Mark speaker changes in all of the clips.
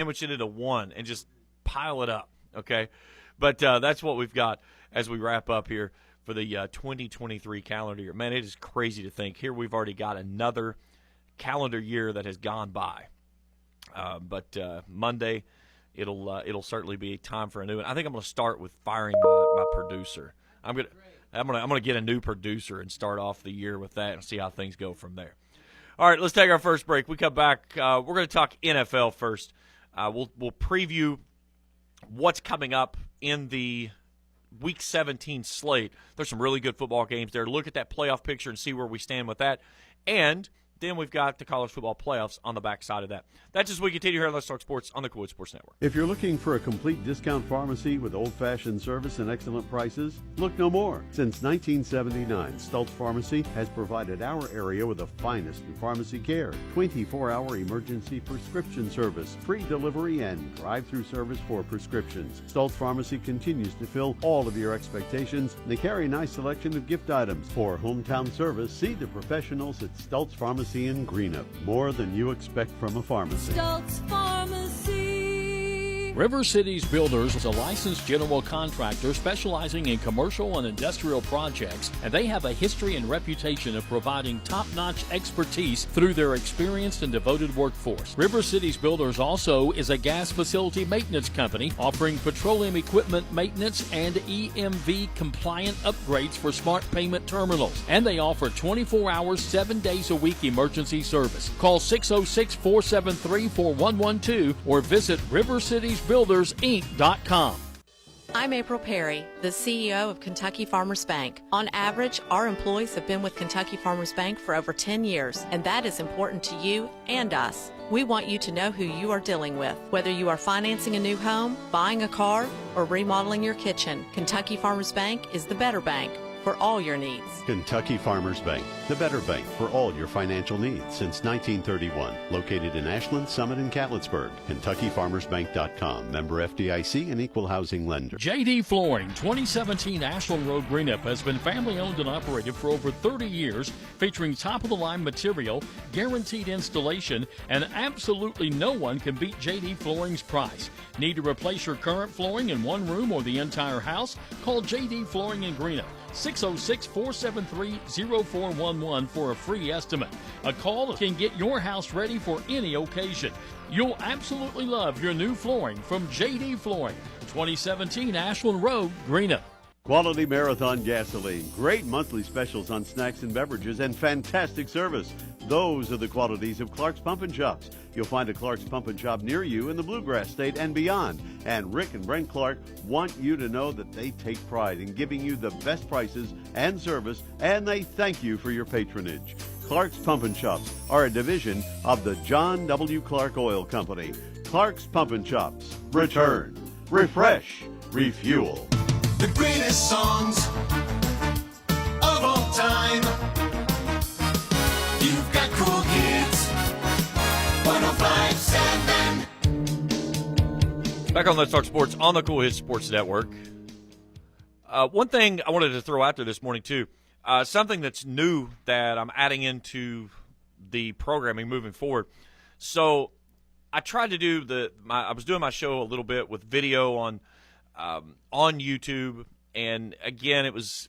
Speaker 1: sandwich it into one and just pile it up, okay? But that's what we've got as we wrap up here for the 2023 calendar year. Man, it is crazy to think. Here we've already got another calendar year that has gone by. But Monday, it'll certainly be time for a new one. I think I'm going to start with firing my producer. I'm gonna get a new producer and start off the year with that and see how things go from there. All right, let's take our first break. We come back. We're going to talk NFL first. We'll preview what's coming up in the Week 17 slate. There's some really good football games there. Look at that playoff picture and see where we stand with that. And then we've got the college football playoffs on the backside of that. That's as we continue here on Let's Talk Sports on the Collier Sports Network.
Speaker 2: If you're looking for a complete discount pharmacy with old-fashioned service and excellent prices, look no more. Since 1979, Stultz Pharmacy has provided our area with the finest in pharmacy care, 24-hour emergency prescription service, free delivery, and drive-through service for prescriptions. Stultz Pharmacy continues to fill all of your expectations, and they carry a nice selection of gift items. For hometown service, see the professionals at Stultz Pharmacy in Greenup. More than you expect from a pharmacy.
Speaker 3: Stultz Pharmacy.
Speaker 4: River Cities Builders is a licensed general contractor specializing in commercial and industrial projects, and they have a history and reputation of providing top-notch expertise through their experienced and devoted workforce. River Cities Builders also is a gas facility maintenance company offering petroleum equipment maintenance and EMV-compliant upgrades for smart payment terminals, and they offer 24 hours, 7 days a week emergency service. Call 606-473-4112 or visit rivercitiesbuildersinc.com.
Speaker 5: I'm April Perry, the CEO of Kentucky Farmers Bank. On average, our employees have been with Kentucky Farmers Bank for over 10 years, and that is important to you and us. We want you to know who you are dealing with. Whether you are financing a new home, buying a car, or remodeling your kitchen, Kentucky Farmers Bank is the better bank for all your needs.
Speaker 2: Kentucky Farmers Bank, the better bank for all your financial needs since 1931. Located in Ashland, Summit, and Catlettsburg. KentuckyFarmersBank.com. Member FDIC and equal housing lender.
Speaker 4: JD Flooring, 2017 Ashland Road, Greenup, has been family owned and operated for over 30 years, featuring top-of-the-line material, guaranteed installation, and absolutely no one can beat JD Flooring's price. Need to replace your current flooring in one room or the entire house? Call JD Flooring in Greenup. 606-473-0411 for a free estimate. A call can get your house ready for any occasion. You'll absolutely love your new flooring from JD Flooring, 2017 Ashland Road, Greenup.
Speaker 2: Quality Marathon gasoline, great monthly specials on snacks and beverages, and fantastic service. Those are the qualities of Clark's Pump and Shops. You'll find a Clark's Pump and Shop near you in the Bluegrass State and beyond. And Rick and Brent Clark want you to know that they take pride in giving you the best prices and service, and they thank you for your patronage. Clark's Pump and Shops are a division of the John W. Clark Oil Company. Clark's Pump and Shops. Return, refresh, refuel.
Speaker 6: The greatest songs of all time. You've got cool kids. 105.7.
Speaker 1: Back on Let's Talk Sports on the Cool Hits Sports Network. One thing I wanted to throw out there this morning, too, something that's new that I'm adding into the programming moving forward. So I tried to do I was doing my show a little bit with video on YouTube, and again, it was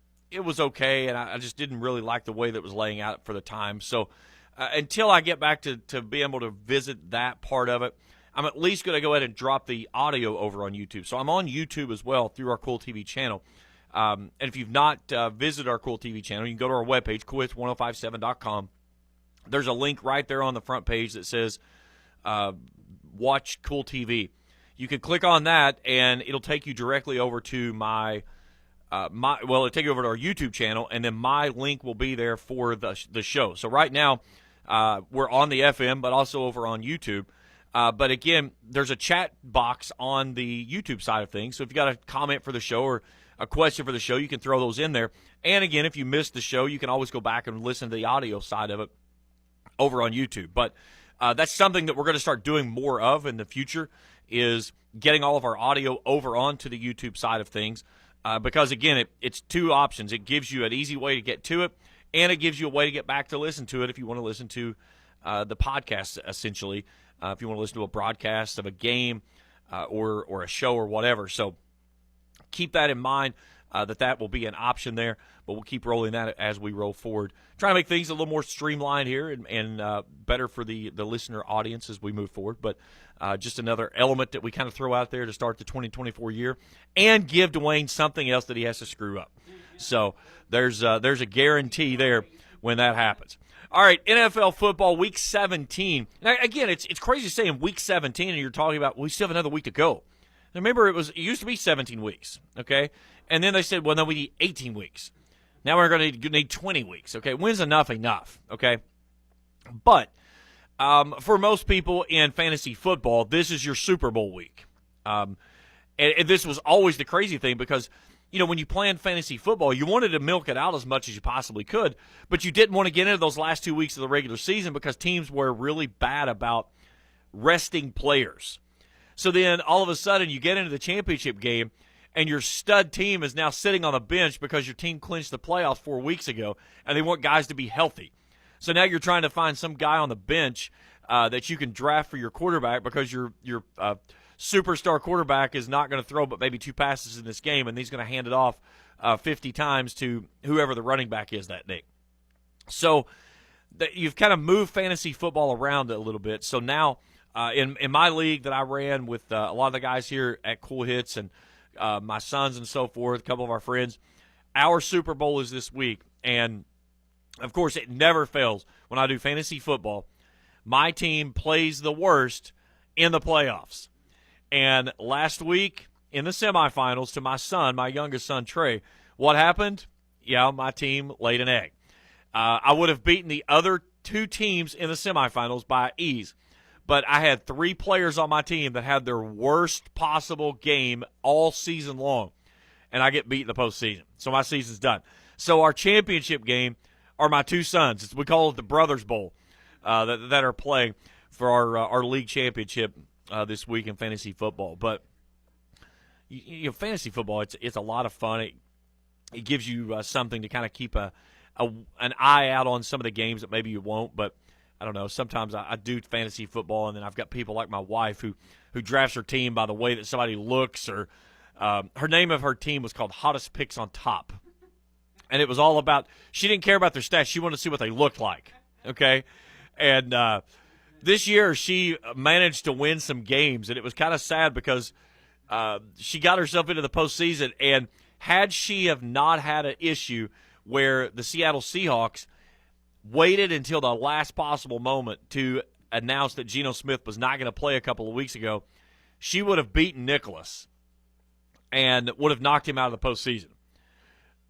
Speaker 1: okay, and I just didn't really like the way that it was laying out for the time. So until I get back to be able to visit that part of it, I'm at least going to go ahead and drop the audio over on YouTube. So I'm on YouTube as well through our Cool TV channel. And if you've not visited our Cool TV channel, you can go to our webpage, coolhits1057.com. There's a link right there on the front page that says Watch Cool TV. You can click on that, and it'll take you directly over to it'll take you over to our YouTube channel, and then my link will be there for the show. So right now, we're on the FM, but also over on YouTube. But again, there's a chat box on the YouTube side of things. So if you got a comment for the show or a question for the show, you can throw those in there. And again, if you missed the show, you can always go back and listen to the audio side of it over on YouTube. But that's something that we're going to start doing more of in the future, is getting all of our audio over onto the YouTube side of things. Because, again, it's two options. It gives you an easy way to get to it, and it gives you a way to get back to listen to it if you want to listen to the podcast, essentially, if you want to listen to a broadcast of a game or a show or whatever. So keep that in mind, that will be an option there, but we'll keep rolling that as we roll forward. Trying to make things a little more streamlined here and better for the listener audience as we move forward. But just another element that we kind of throw out there to start the 2024 year and give Dwayne something else that he has to screw up. So there's a guarantee there when that happens. All right, NFL football, Week 17. Now, again, it's crazy saying Week 17, and you're talking about we still have another week to go. Remember, it used to be 17 weeks, okay? And then they said, well, no, we need 18 weeks. Now we're going to need 20 weeks, okay? When's enough, okay? But for most people in fantasy football, this is your Super Bowl week. And this was always the crazy thing because, when you planned fantasy football, you wanted to milk it out as much as you possibly could, but you didn't want to get into those last 2 weeks of the regular season because teams were really bad about resting players. So then all of a sudden you get into the championship game and your stud team is now sitting on the bench because your team clinched the playoffs 4 weeks ago and they want guys to be healthy. So now you're trying to find some guy on the bench that you can draft for your quarterback because your superstar quarterback is not going to throw but maybe 2 passes in this game, and he's going to hand it off 50 times to whoever the running back is that day. So you've kind of moved fantasy football around a little bit. So now in my league that I ran with a lot of the guys here at Cool Hits and my sons and so forth, a couple of our friends, our Super Bowl is this week. And, of course, it never fails when I do fantasy football. My team plays the worst in the playoffs. And last week in the semifinals to my youngest son, Trey, what happened? Yeah, my team laid an egg. I would have beaten the other 2 teams in the semifinals by ease. But I had 3 players on my team that had their worst possible game all season long, and I get beat in the postseason. So my season's done. So our championship game are my 2 sons. We call it the Brothers Bowl that are playing for our league championship this week in fantasy football. But fantasy football, it's a lot of fun. It gives you something to kind of keep an eye out on some of the games that maybe you won't, but I don't know. Sometimes I do fantasy football, and then I've got people like my wife who drafts her team by the way that somebody looks, or her name of her team was called Hottest Picks on Top. And it was all about, she didn't care about their stats. She wanted to see what they looked like, okay? And this year she managed to win some games, and it was kind of sad because she got herself into the postseason, and had she have not had an issue where the Seattle Seahawks waited until the last possible moment to announce that Geno Smith was not going to play a couple of weeks ago, she would have beaten Nicholas and would have knocked him out of the postseason.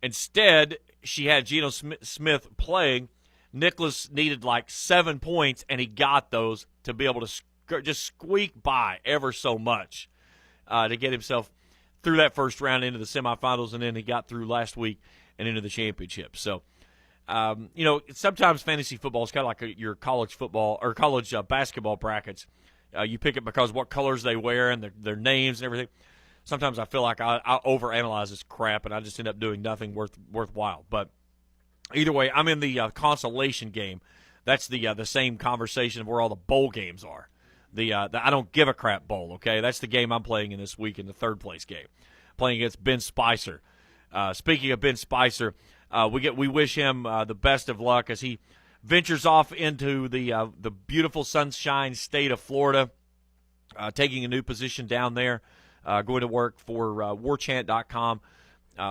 Speaker 1: Instead, she had Geno Smith playing. Nicholas needed like 7 points, and he got those to be able to just squeak by ever so much to get himself through that first round into the semifinals, and then he got through last week and into the championship. So, sometimes fantasy football is kind of like your college football or college basketball brackets. You pick it because what colors they wear and their names and everything. Sometimes I feel like I overanalyze this crap, and I just end up doing nothing worthwhile. But either way, I'm in the consolation game. That's the same conversation of where all the bowl games are. The I don't give a crap bowl, okay? That's the game I'm playing in this week in the third place game, playing against Ben Spicer. Speaking of Ben Spicer, we wish him the best of luck as he ventures off into the beautiful sunshine state of Florida, taking a new position down there, going to work for warchant.com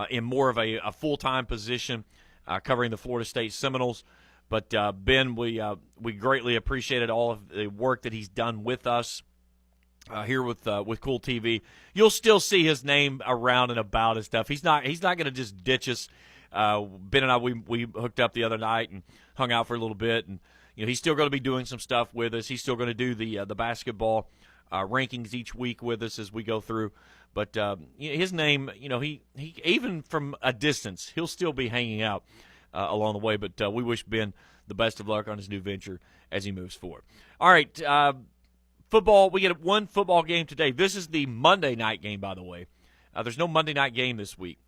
Speaker 1: in more of a full-time position, covering the Florida State Seminoles. But Ben, we greatly appreciated all of the work that he's done with us here with Cool TV. You'll still see his name around and about and stuff. He's not going to just ditch us. Ben and I we hooked up the other night and hung out for a little bit, and he's still going to be doing some stuff with us. He's still going to do the basketball rankings each week with us as we go through. But his name, he even from a distance, he'll still be hanging out along the way. But we wish Ben the best of luck on his new venture as he moves forward. All right, football. We get one football game today. This is the Monday night game, by the way. There's no Monday night game this week.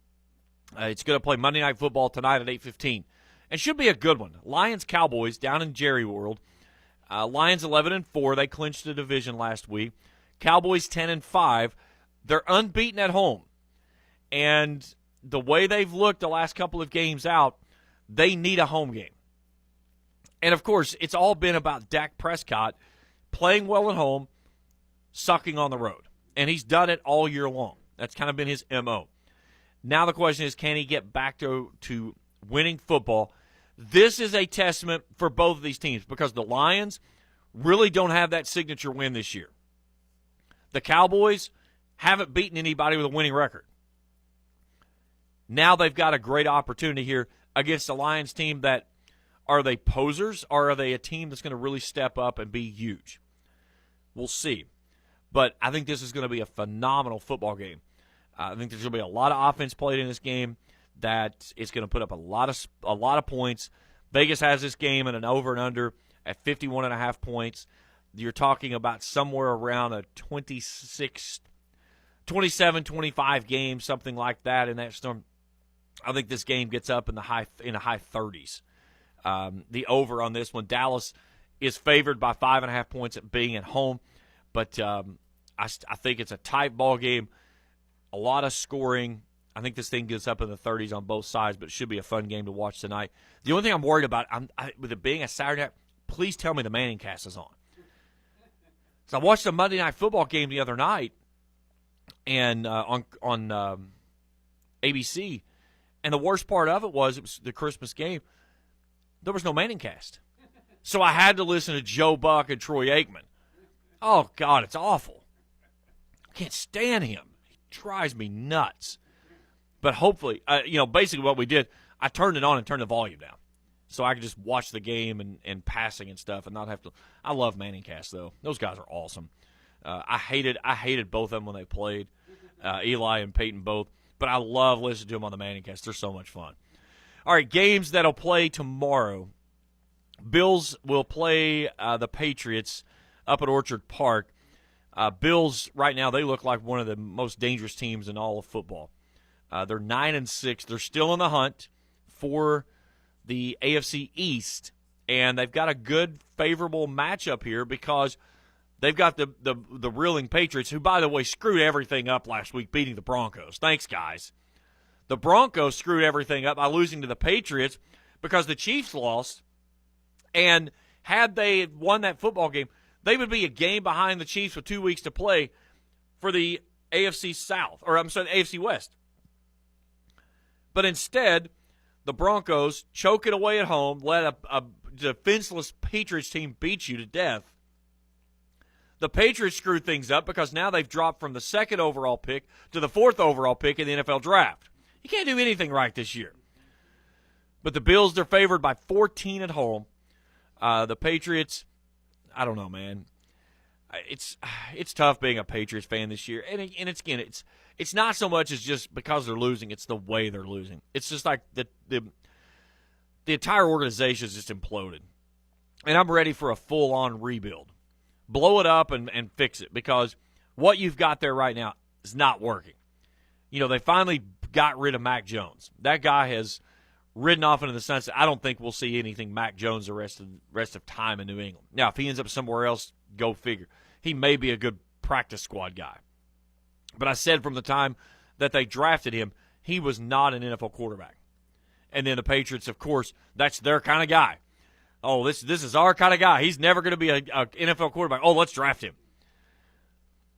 Speaker 1: It's going to play Monday Night Football tonight at 8:15. And should be a good one. Lions-Cowboys down in Jerry World. Lions 11-4. They clinched the division last week. Cowboys 10-5. They're unbeaten at home. And the way they've looked the last couple of games out, they need a home game. And, of course, it's all been about Dak Prescott playing well at home, sucking on the road. And he's done it all year long. That's kind of been his MO. Now the question is, can he get back to winning football? This is a testament for both of these teams because the Lions really don't have that signature win this year. The Cowboys haven't beaten anybody with a winning record. Now they've got a great opportunity here against a Lions team that, are they posers or are they a team that's going to really step up and be huge? We'll see. But I think this is going to be a phenomenal football game. I think there's going to be a lot of offense played in this game that is going to put up a lot of points. Vegas has this game at an over and under at 51.5 points. You're talking about somewhere around a 27-25 game, something like that in that storm. I think this game gets up in the high 30s. The over on this one, Dallas is favored by 5.5 points at being at home, but I think it's a tight ball game, a lot of scoring. I think this thing gets up in the 30s on both sides, but it should be a fun game to watch tonight. The only thing I'm worried about, with it being a Saturday night, please tell me the Manning cast is on. So I watched a Monday Night Football game the other night, and on ABC, and the worst part of it was the Christmas game. There was no Manning cast. So I had to listen to Joe Buck and Troy Aikman. Oh, God, it's awful. I can't stand him. He drives me nuts. But hopefully, basically what we did, I turned it on and turned the volume down so I could just watch the game and passing and stuff and not have to. I love Manning cast, though. Those guys are awesome. I hated both of them when they played, Eli and Peyton both. But I love listening to them on the Manning cast. They're so much fun. All right, games that'll play tomorrow. Bills will play the Patriots up at Orchard Park. Bills, right now, they look like one of the most dangerous teams in all of football. They're 9-6. They're still in the hunt for the AFC East, and they've got a good, favorable matchup here because they've got the reeling Patriots, who, by the way, screwed everything up last week, beating the Broncos. Thanks, guys. The Broncos screwed everything up by losing to the Patriots because the Chiefs lost, and had they won that football game, they would be a game behind the Chiefs with 2 weeks to play for the AFC South, or I'm sorry, the AFC West. But instead, the Broncos choke it away at home, let a defenseless Patriots team beat you to death. The Patriots screwed things up because now they've dropped from the 2nd overall pick to the 4th overall pick in the NFL draft. You can't do anything right this year. But the Bills, they're favored by 14 at home. The Patriots, I don't know, man. It's tough being a Patriots fan this year. And it's not so much as just because they're losing, it's the way they're losing. It's just like the entire organization is just imploded. And I'm ready for a full-on rebuild. Blow it up and fix it because what you've got there right now is not working. They finally got rid of Mac Jones. That guy has ridden off into the sunset. I don't think we'll see anything Mac Jones the rest of time in New England. Now, if he ends up somewhere else, go figure. He may be a good practice squad guy. But I said from the time that they drafted him, he was not an NFL quarterback. And then the Patriots, of course, that's their kind of guy. Oh, this is our kind of guy. He's never going to be a NFL quarterback. Oh, let's draft him.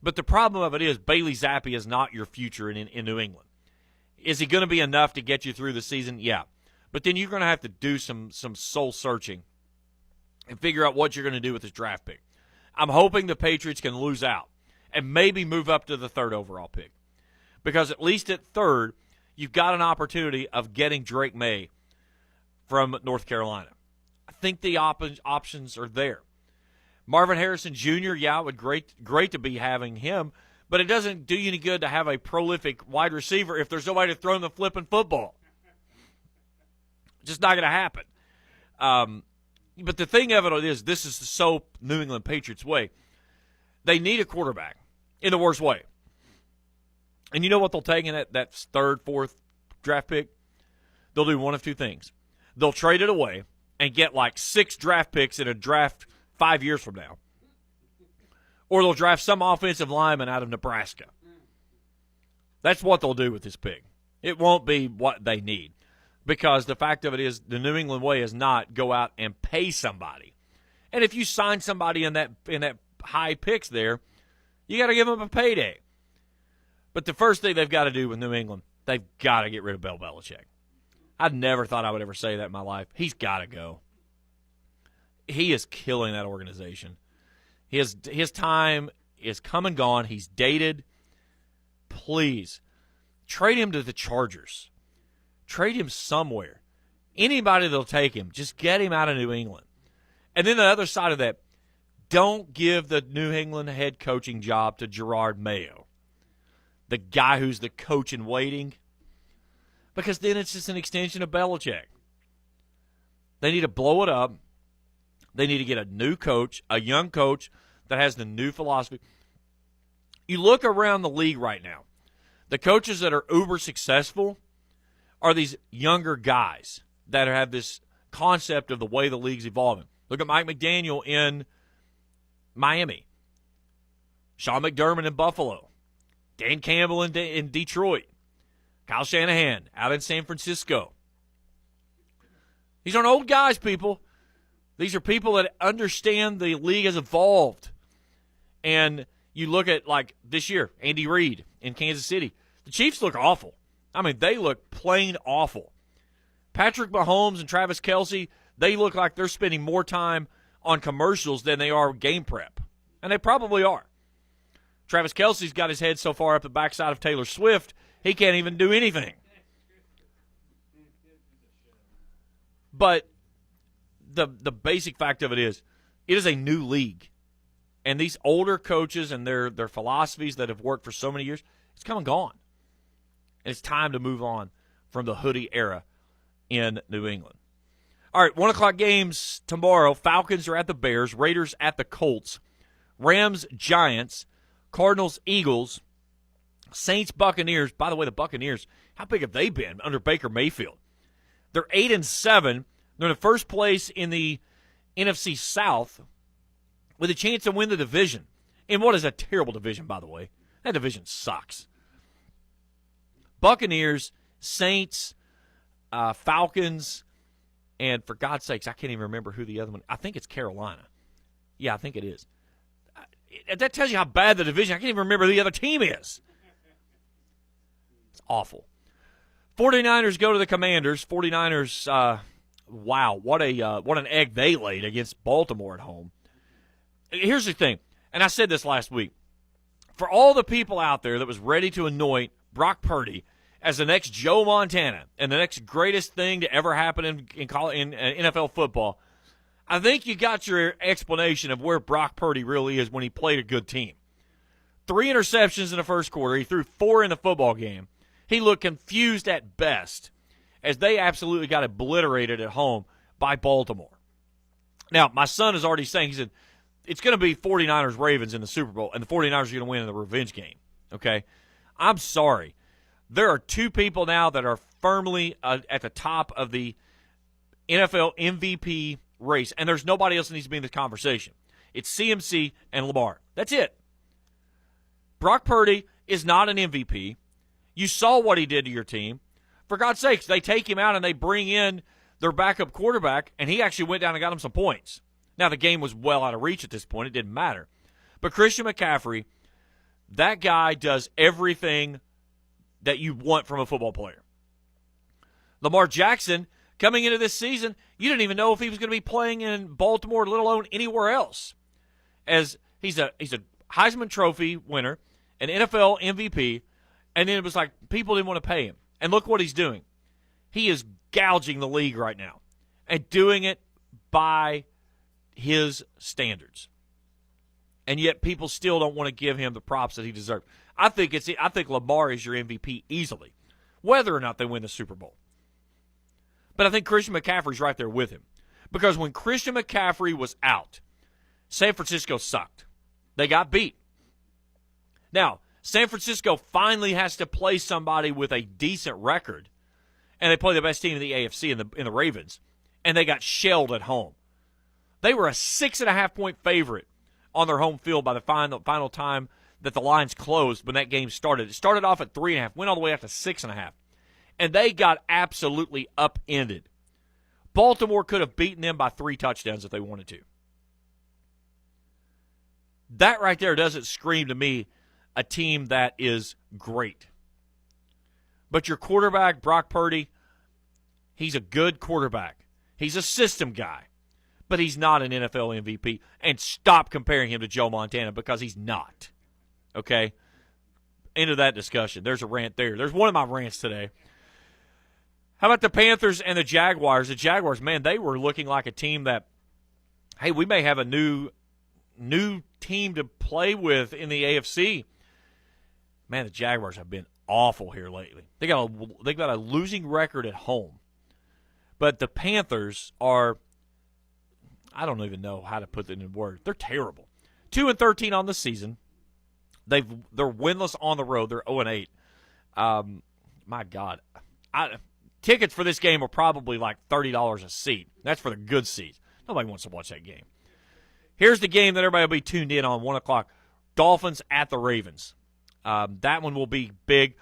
Speaker 1: But the problem of it is Bailey Zappi is not your future in New England. Is he going to be enough to get you through the season? Yeah. But then you're going to have to do some soul searching and figure out what you're going to do with this draft pick. I'm hoping the Patriots can lose out and maybe move up to the 3rd overall pick. Because at least at 3rd, you've got an opportunity of getting Drake May from North Carolina. I think the options are there. Marvin Harrison Jr., yeah, it would great to be having him, but it doesn't do you any good to have a prolific wide receiver if there's nobody to throw him the flipping football. Just not going to happen. But the thing of it is, this is the so New England Patriots way. They need a quarterback in the worst way. And you know what they'll take in that 3rd, 4th draft pick? They'll do one of two things. They'll trade it away and get like 6 draft picks in a draft 5 years from now. Or they'll draft some offensive lineman out of Nebraska. That's what they'll do with this pick. It won't be what they need. Because the fact of it is, the New England way is not go out and pay somebody. And if you sign somebody in that high picks there, you got to give them a payday. But the first thing they've got to do with New England, they've got to get rid of Bill Belichick. I never thought I would ever say that in my life. He's got to go. He is killing that organization. His time is come and gone. He's dated. Please, trade him to the Chargers. Trade him somewhere. Anybody that'll take him, just get him out of New England. And then the other side of that, don't give the New England head coaching job to Gerard Mayo, the guy who's the coach in waiting, because then it's just an extension of Belichick. They need to blow it up. They need to get a new coach, a young coach that has the new philosophy. You look around the league right now, the coaches that are uber successful are these younger guys that have this concept of the way the league's evolving. Look at Mike McDaniel in Miami, Sean McDermott in Buffalo, Dan Campbell in Detroit, Kyle Shanahan out in San Francisco. These aren't old guys, people. These are people that understand the league has evolved. And you look at, like, this year, Andy Reid in Kansas City. The Chiefs look awful. I mean, they look plain awful. Patrick Mahomes and Travis Kelce, they look like they're spending more time on commercials than they are game prep. And they probably are. Travis Kelce's got his head so far up the backside of Taylor Swift, he can't even do anything. But the basic fact of it is a new league. And these older coaches and their philosophies that have worked for so many years, it's come and gone. And it's time to move on from the hoodie era in New England. All right, 1 o'clock games tomorrow. Falcons are at the Bears. Raiders at the Colts. Rams, Giants. Cardinals, Eagles. Saints, Buccaneers. By the way, the Buccaneers, how big have they been under Baker Mayfield? They're 8-7. They're in the first place in the NFC South with a chance to win the division. In what is a terrible division, by the way. That division sucks. Buccaneers, Saints, Falcons, and for God's sakes, I can't even remember who the other one. I think it's Carolina. Yeah, I think it is. That tells you how bad the division. I can't even remember who the other team is. It's awful. 49ers go to the Commanders. 49ers, wow, what an egg they laid against Baltimore at home. Here's the thing, and I said this last week. For all the people out there that was ready to anoint Brock Purdy as the next Joe Montana and the next greatest thing to ever happen in NFL football, I think you got your explanation of where Brock Purdy really is when he played a good team. 3 interceptions in the first quarter. He threw 4 in the football game. He looked confused at best as they absolutely got obliterated at home by Baltimore. Now, my son is already saying, he said, it's going to be 49ers-Ravens in the Super Bowl, and the 49ers are going to win in the revenge game, okay? I'm sorry. There are 2 people now that are firmly at the top of the NFL MVP race, and there's nobody else that needs to be in this conversation. It's CMC and Lamar. That's it. Brock Purdy is not an MVP. You saw what he did to your team. For God's sakes, they take him out and they bring in their backup quarterback, and he actually went down and got him some points. Now, the game was well out of reach at this point. It didn't matter. But Christian McCaffrey, that guy does everything that you want from a football player. Lamar Jackson, coming into this season, you didn't even know if he was going to be playing in Baltimore, let alone anywhere else. As he's a Heisman Trophy winner, an NFL MVP, and then it was like people didn't want to pay him. And look what he's doing. He is gouging the league right now and doing it by his standards. And yet people still don't want to give him the props that he deserves. I think Lamar is your MVP easily, whether or not they win the Super Bowl. But I think Christian McCaffrey's right there with him. Because when Christian McCaffrey was out, San Francisco sucked. They got beat. Now, San Francisco finally has to play somebody with a decent record, and they play the best team in the AFC in the Ravens, and they got shelled at home. They were a 6.5-point favorite on their home field by the final time that the lines closed when that game started. It started off at 3.5, went all the way up to 6.5. And they got absolutely upended. Baltimore could have beaten them by 3 touchdowns if they wanted to. That right there doesn't scream to me a team that is great. But your quarterback, Brock Purdy, he's a good quarterback. He's a system guy. But he's not an NFL MVP. And stop comparing him to Joe Montana because he's not. Okay? End of that discussion. There's a rant there. There's one of my rants today. How about the Panthers and the Jaguars? The Jaguars, man, they were looking like a team that, hey, we may have a new team to play with in the AFC. Man, the Jaguars have been awful here lately. They got a losing record at home. But the Panthers are, I don't even know how to put it in words. They're terrible. 2-13 on the season. They're winless on the road. They're 0-8. My God. Tickets for this game are probably like $30 a seat. That's for the good seats. Nobody wants to watch that game. Here's the game that everybody will be tuned in on, 1 o'clock. Dolphins at the Ravens. That one will be big.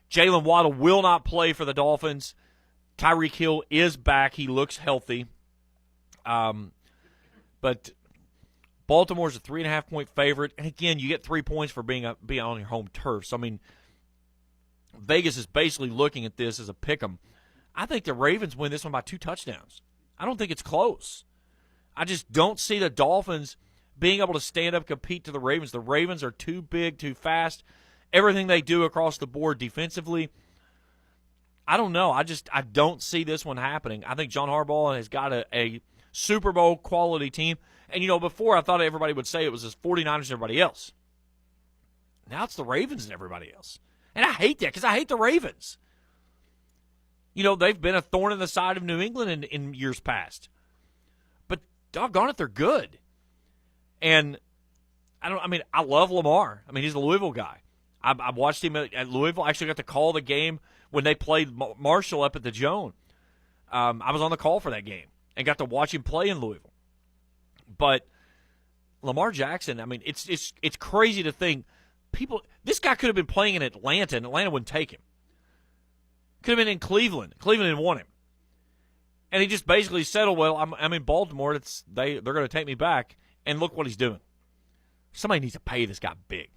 Speaker 1: Jalen Waddle will not play for the Dolphins. Tyreek Hill is back. He looks healthy. But Baltimore's a 3.5-point favorite. And, again, you get 3 points for being on your home turf. So, I mean, Vegas is basically looking at this as a pick 'em. I think the Ravens win this one by 2 touchdowns. I don't think it's close. I just don't see the Dolphins being able to stand up and compete to the Ravens. The Ravens are too big, too fast. Everything they do across the board defensively, I don't know. I don't see this one happening. I think John Harbaugh has got a Super Bowl quality team. And, before I thought everybody would say it was his 49ers and everybody else. Now it's the Ravens and everybody else. And I hate that because I hate the Ravens. They've been a thorn in the side of New England in years past. But doggone it, they're good. And I love Lamar. He's a Louisville guy. I watched him at Louisville. I actually got to call the game when they played Marshall up at the Joan. I was on the call for that game and got to watch him play in Louisville. But Lamar Jackson, it's crazy to think this guy could have been playing in Atlanta, and Atlanta wouldn't take him. Could have been in Cleveland. Cleveland didn't want him. And he just basically settled, well, I'm in Baltimore. They're going to take me back. And look what he's doing. Somebody needs to pay this guy big.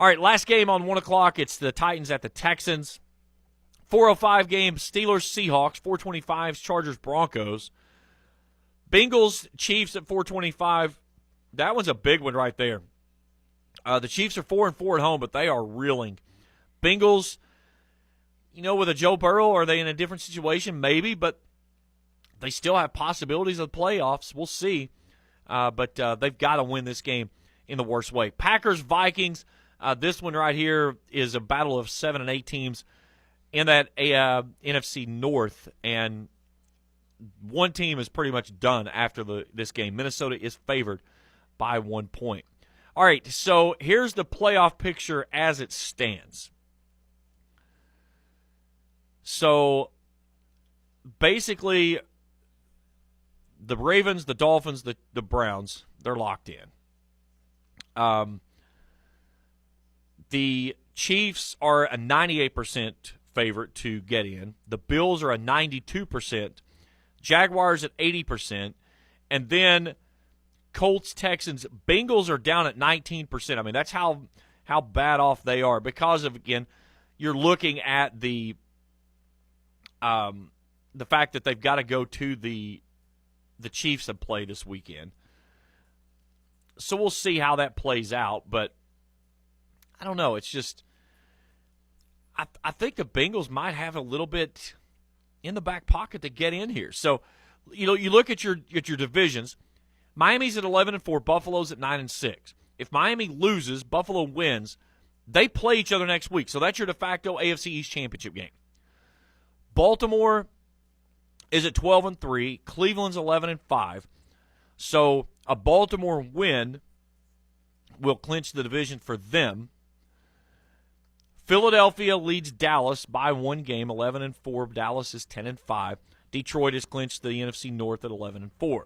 Speaker 1: All right, last game on 1 o'clock. It's the Titans at the Texans. 4:05 game, Steelers-Seahawks. 4:25, Chargers-Broncos. Bengals-Chiefs at 4:25. That one's a big one right there. The Chiefs are 4-4 at home, but they are reeling. Bengals, with a Joe Burrow, are they in a different situation? Maybe, but they still have possibilities of the playoffs. We'll see. But they've got to win this game in the worst way. Packers-Vikings, this one right here is a battle of 7 and 8 teams in that NFC North, and one team is pretty much done after this game. Minnesota is favored by 1 point. All right, so here's the playoff picture as it stands. So basically, the Ravens, the Dolphins, the Browns, they're locked in. The Chiefs are a 98% favorite to get in. The Bills are a 92%. Jaguars at 80%. And then Colts, Texans, Bengals are down at 19%. That's how bad off they are because of, again, you're looking at the fact that they've got to go to the Chiefs and play this weekend. So we'll see how that plays out, but I don't know. It's just I think the Bengals might have a little bit in the back pocket to get in here. So, you look at your divisions. Miami's at 11-4, Buffalo's at 9-6. If Miami loses, Buffalo wins, they play each other next week. So that's your de facto AFC East championship game. Baltimore is at 12-3. Cleveland's 11-5. So a Baltimore win will clinch the division for them. Philadelphia leads Dallas by 1 game, 11-4. Dallas is 10-5. Detroit has clinched the NFC North at 11-4.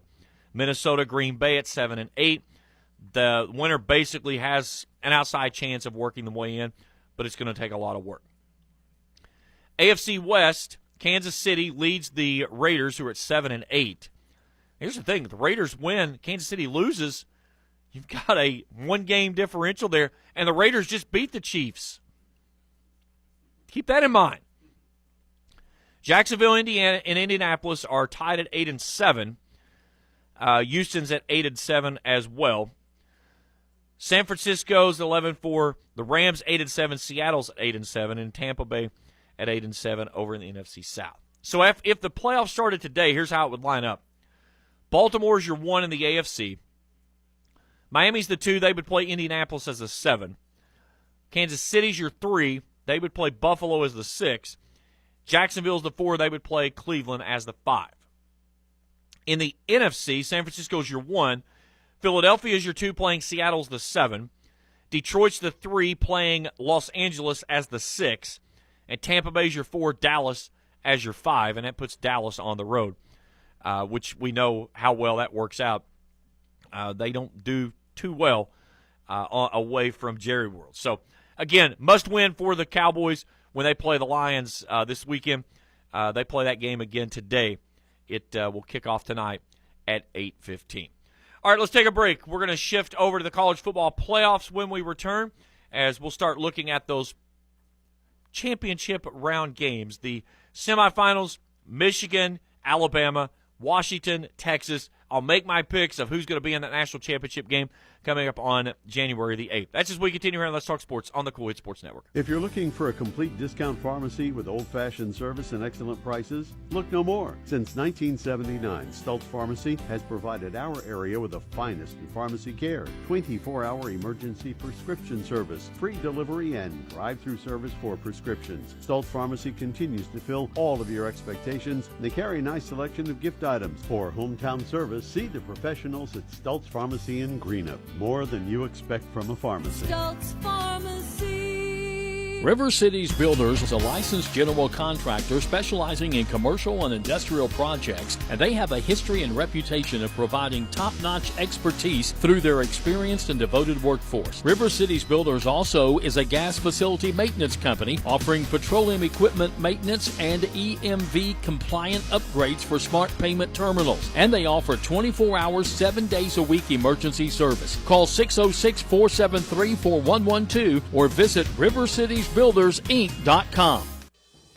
Speaker 1: Minnesota, Green Bay at 7 and 8. The winner basically has an outside chance of working the way in, but it's going to take a lot of work. AFC West, Kansas City leads the Raiders, who are at 7 and 8. Here's the thing: if the Raiders win, Kansas City loses, you've got a one-game differential there, and the Raiders just beat the Chiefs. Keep that in mind. Jacksonville, Indiana, and Indianapolis are tied at 8 and 7. Houston's at 8 and 7 as well. San Francisco's 11-4. The Rams 8 and 7. Seattle's at 8 and 7, and Tampa Bay at 8 and 7 over in the NFC South. So if the playoffs started today, here's how it would line up. Baltimore's your 1 in the AFC. Miami's the 2. They would play Indianapolis as the 7. Kansas City's your 3. They would play Buffalo as the 6. Jacksonville's the 4. They would play Cleveland as the 5. In the NFC, San Francisco's your 1. Philadelphia's your 2, playing Seattle's the 7. Detroit's the 3, playing Los Angeles as the 6. And Tampa Bay's your 4, Dallas as your 5. And that puts Dallas on the road, which we know how well that works out. They don't do too well away from Jerry World. So, again, must win for the Cowboys when they play the Lions this weekend. They play that game again today. It will kick off tonight at 8:15. All right, let's take a break. We're going to shift over to the college football playoffs when we return, as we'll start looking at those championship round games. The semifinals, Michigan, Alabama, Washington, Texas. I'll make my picks of who's going to be in that national championship game coming up on January the 8th. That's as we continue here on Let's Talk Sports on the Cool Hit Sports Network.
Speaker 2: If you're looking for a complete discount pharmacy with old-fashioned service and excellent prices, look no more. Since 1979, Stultz Pharmacy has provided our area with the finest in pharmacy care, 24-hour emergency prescription service, free delivery, and drive-through service for prescriptions. Stultz Pharmacy continues to fill all of your expectations. They carry a nice selection of gift items. For hometown service, see the professionals at Stultz Pharmacy in Greenup. More than you expect from a pharmacy.
Speaker 3: Stultz Pharmacy.
Speaker 4: River Cities Builders is a licensed general contractor specializing in commercial and industrial projects, and they have a history and reputation of providing top-notch expertise through their experienced and devoted workforce. River Cities Builders also is a gas facility maintenance company offering petroleum equipment maintenance and EMV compliant upgrades for smart payment terminals, and they offer 24 hours, 7 days a week emergency service. Call 606-473-4112 or visit rivercitiesbuildersinc.com.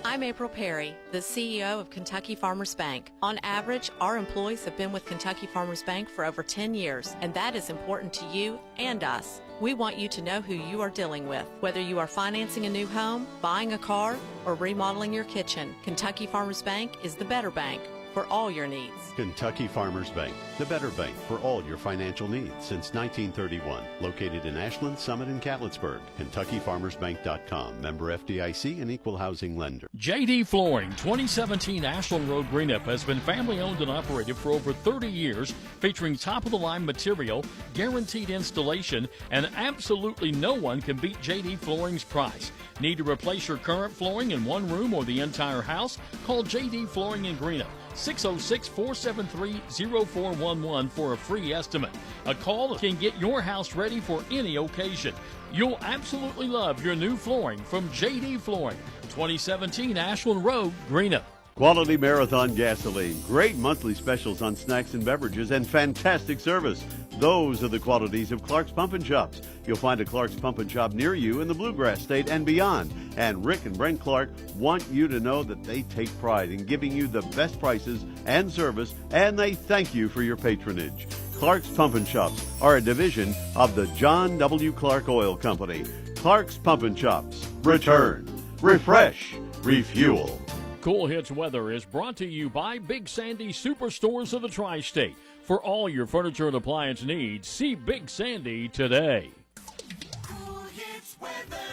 Speaker 5: I'm April Perry, the CEO of Kentucky Farmers Bank. On average, our employees have been with Kentucky Farmers Bank for over 10 years, and that is important to you and us. We want you to know who you are dealing with. Whether you are financing a new home, buying a car, or remodeling your kitchen, Kentucky Farmers Bank is the better bank for all your needs.
Speaker 2: Kentucky Farmers Bank, the better bank for all your financial needs since 1931. Located in Ashland, Summit, and Catlettsburg. KentuckyFarmersBank.com. Member FDIC and equal housing lender.
Speaker 4: JD Flooring, 2017 Ashland Road, Greenup, has been family owned and operated for over 30 years, featuring top-of-the-line material, guaranteed installation, and absolutely no one can beat JD Flooring's price. Need to replace your current flooring in one room or the entire house? Call JD Flooring in Greenup. 606-473-0411 for a free estimate. A call that can get your house ready for any occasion. You'll absolutely love your new flooring from JD Flooring, 2017 Ashland Road, Greenup.
Speaker 2: Quality Marathon gasoline, great monthly specials on snacks and beverages, and fantastic service. Those are the qualities of Clark's Pump and Shops. You'll find a Clark's Pump and Shop near you in the Bluegrass State and beyond. And Rick and Brent Clark want you to know that they take pride in giving you the best prices and service, and they thank you for your patronage. Clark's Pump and Shops are a division of the John W. Clark Oil Company. Clark's Pump and Shops. Return, refresh, refuel.
Speaker 4: Cool Hits weather is brought to you by Big Sandy Superstores of the Tri-State. For all your furniture and appliance needs, see Big Sandy today.
Speaker 6: Cool Hits weather.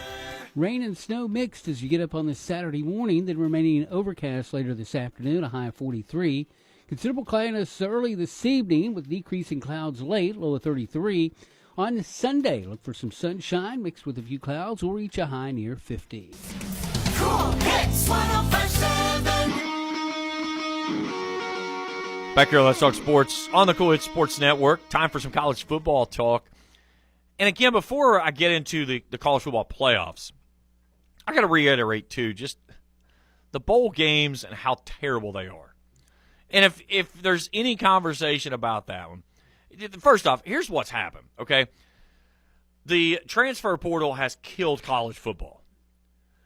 Speaker 7: Rain and snow mixed as you get up on this Saturday morning, then remaining overcast later this afternoon, a high of 43. Considerable cloudiness early this evening with decreasing clouds late, low of 33. On Sunday, look for some sunshine mixed with a few clouds. We'll reach a high near 50.
Speaker 6: Cool Hits 105.7.
Speaker 1: Back here, Let's Talk Sports on the Collier Sports Network. Time for some college football talk. And again, before I get into the college football playoffs, I got to reiterate, too, just the bowl games and how terrible they are. And if there's any conversation about that one, first off, here's what's happened, okay? The transfer portal has killed college football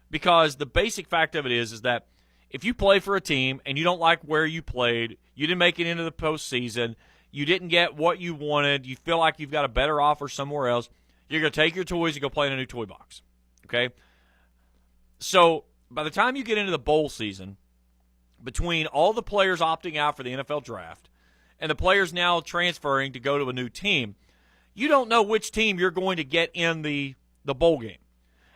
Speaker 1: because the basic fact of it is that if you play for a team and you don't like where you played, you didn't make it into the postseason, you didn't get what you wanted, you feel like you've got a better offer somewhere else, you're going to take your toys and go play in a new toy box, okay? So by the time you get into the bowl season, between all the players opting out for the NFL draft and the players now transferring to go to a new team, you don't know which team you're going to get in the bowl game.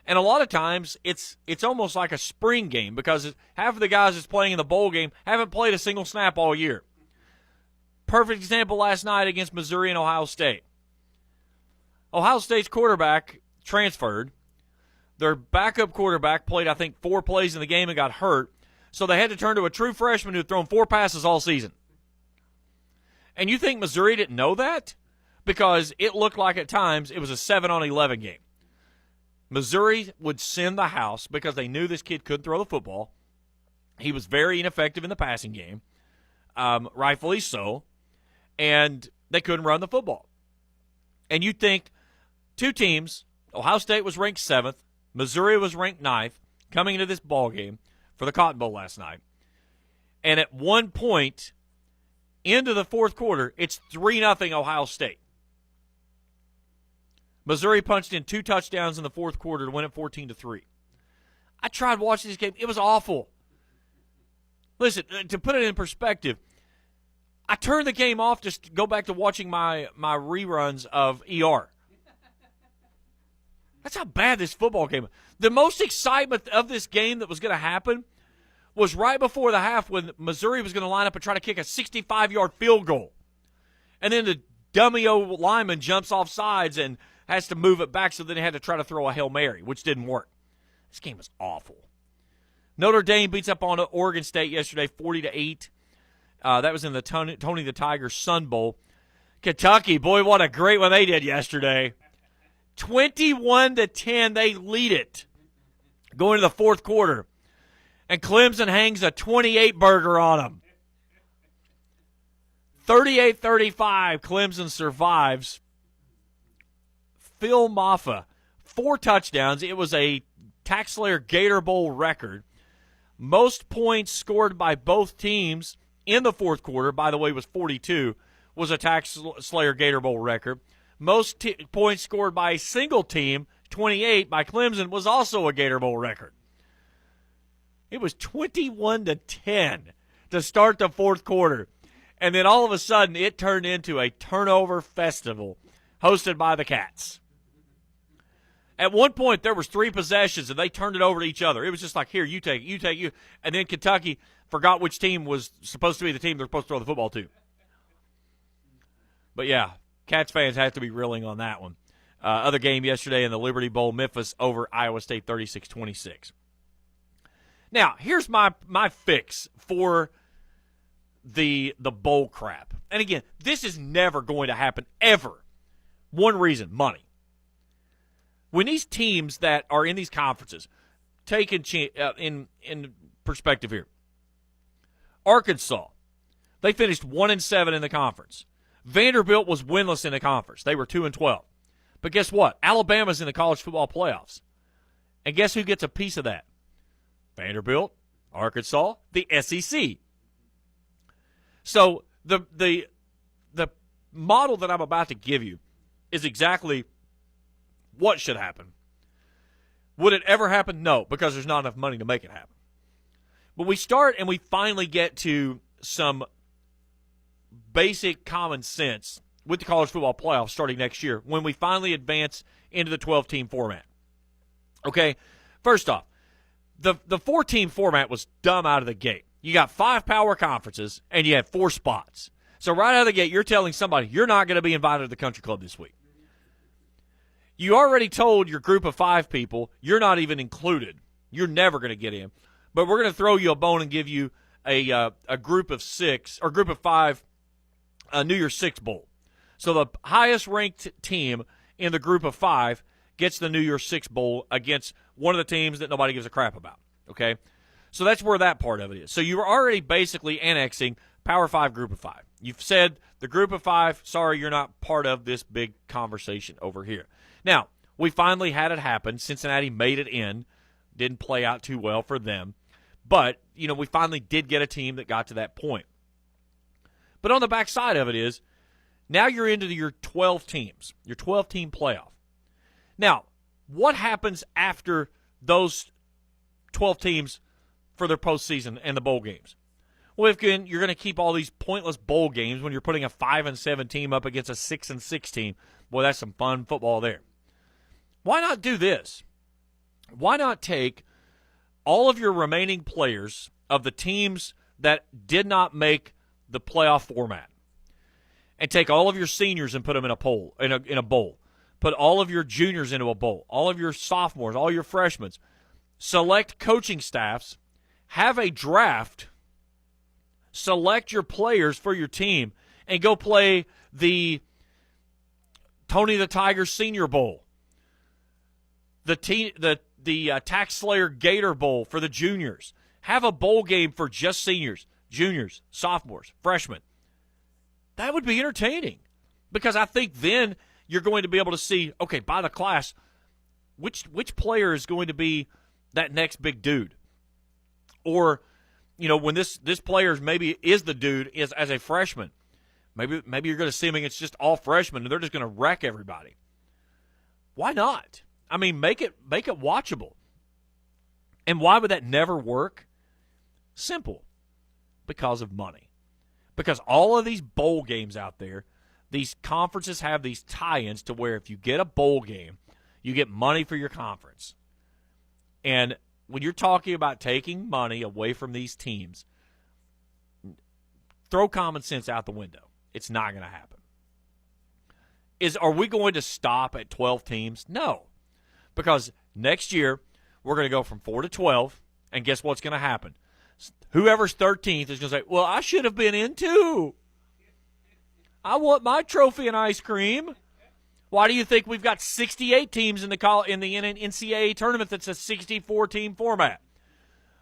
Speaker 1: And a lot of times it's almost like a spring game because half of the guys that's playing in the bowl game haven't played a single snap all year. Perfect example last night against Missouri and Ohio State. Ohio State's quarterback transferred. Their backup quarterback played, I think, 4 plays in the game and got hurt. So they had to turn to a true freshman who had thrown 4 passes all season. And you think Missouri didn't know that? Because it looked like at times it was a 7-on-11 game. Missouri would send the house because they knew this kid couldn't throw the football. He was very ineffective in the passing game, rightfully so, and they couldn't run the football. And you'd think 2 teams, Ohio State was ranked 7th, Missouri was ranked 9th, coming into this ball game for the Cotton Bowl last night. And at one point, into the fourth quarter, it's 3-0 Ohio State. Missouri punched in 2 touchdowns in the fourth quarter to win it 14-3. I tried watching this game. It was awful. Listen, to put it in perspective, I turned the game off just to go back to watching my reruns of ER. That's how bad this football game was. The most excitement of this game that was going to happen was right before the half when Missouri was going to line up and try to kick a 65-yard field goal. And then the dummy old lineman jumps off sides and has to move it back, so then they had to try to throw a Hail Mary, which didn't work. This game was awful. Notre Dame beats up on Oregon State yesterday 40-8. That was in the Tony the Tiger Sun Bowl. Kentucky, boy, what a great one they did yesterday. 21-10, they lead it going to the fourth quarter. And Clemson hangs a 28-burger on them. 38-35, Clemson survives. Phil Maffa, 4 touchdowns. It was a Tax Slayer Gator Bowl record. Most points scored by both teams in the fourth quarter, by the way, was 42, was a Tax Slayer Gator Bowl record. Most points scored by a single team, 28, by Clemson, was also a Gator Bowl record. It was 21-10 to start the fourth quarter. And then all of a sudden, it turned into a turnover festival hosted by the Cats. At one point, there was 3 possessions, and they turned it over to each other. It was just like, here, you take it, you. And then Kentucky forgot which team was supposed to be the team they're supposed to throw the football to. But, yeah, Cats fans have to be reeling on that one. Other game yesterday in the Liberty Bowl, Memphis over Iowa State 36-26. Now, here's my fix for the bowl crap. And, again, this is never going to happen, ever. One reason, money. When these teams that are in these conferences, taken in perspective here, Arkansas, they finished 1-7 in the conference. Vanderbilt was winless in the conference. They were 2-12. But guess what? Alabama's in the college football playoffs. And guess who gets a piece of that? Vanderbilt, Arkansas, the SEC. So the model that I'm about to give you is exactly what should happen. Would it ever happen? No, because there's not enough money to make it happen. But we start and we finally get to some basic common sense with the college football playoffs starting next year when we finally advance into the 12-team format. Okay, first off, the 4-team format was dumb out of the gate. You got 5 power conferences and you had 4 spots. So right out of the gate, you're telling somebody you're not going to be invited to the country club this week. You already told your group of 5 people you're not even included. You're never going to get in. But we're going to throw you a bone and give you a group of 6 or group of 5 New Year's Six Bowl. So the highest ranked team in the group of 5 gets the New Year's Six Bowl against one of the teams that nobody gives a crap about. Okay, so that's where that part of it is. So you're already basically annexing Power 5 group of 5. You've said the group of 5, sorry, you're not part of this big conversation over here. Now, we finally had it happen. Cincinnati made it in. Didn't play out too well for them. But, we finally did get a team that got to that point. But on the backside of it is, now you're into your 12 teams, your 12-team playoff. Now, what happens after those 12 teams for their postseason and the bowl games? Well, if you're going to keep all these pointless bowl games when you're putting a 5-7 team up against a 6-6 team, boy, that's some fun football there. Why not do this? Why not take all of your remaining players of the teams that did not make the playoff format and take all of your seniors and put them in a bowl. Put all of your juniors into a bowl, all of your sophomores, all your freshmen. Select coaching staffs, have a draft, select your players for your team, and go play the Tony the Tiger Senior Bowl, the Tax Slayer Gator Bowl for the juniors. Have a bowl game for just seniors, juniors, sophomores, freshmen. That would be entertaining because I think then you're going to be able to see, okay, by the class, which player is going to be that next big dude. Or, when this player maybe is the dude as a freshman, maybe you're going to see him against just all freshmen and they're just going to wreck everybody. Why not? I mean, make it watchable. And why would that never work? Simple. Because of money. Because all of these bowl games out there, these conferences have these tie-ins to where if you get a bowl game, you get money for your conference. And when you're talking about taking money away from these teams, throw common sense out the window. It's not going to happen. Are we going to stop at 12 teams? No. Because next year, we're going to go from 4 to 12, and guess what's going to happen? Whoever's 13th is going to say, well, I should have been in too. I want my trophy and ice cream. Why do you think we've got 68 teams in the NCAA tournament that's a 64-team format?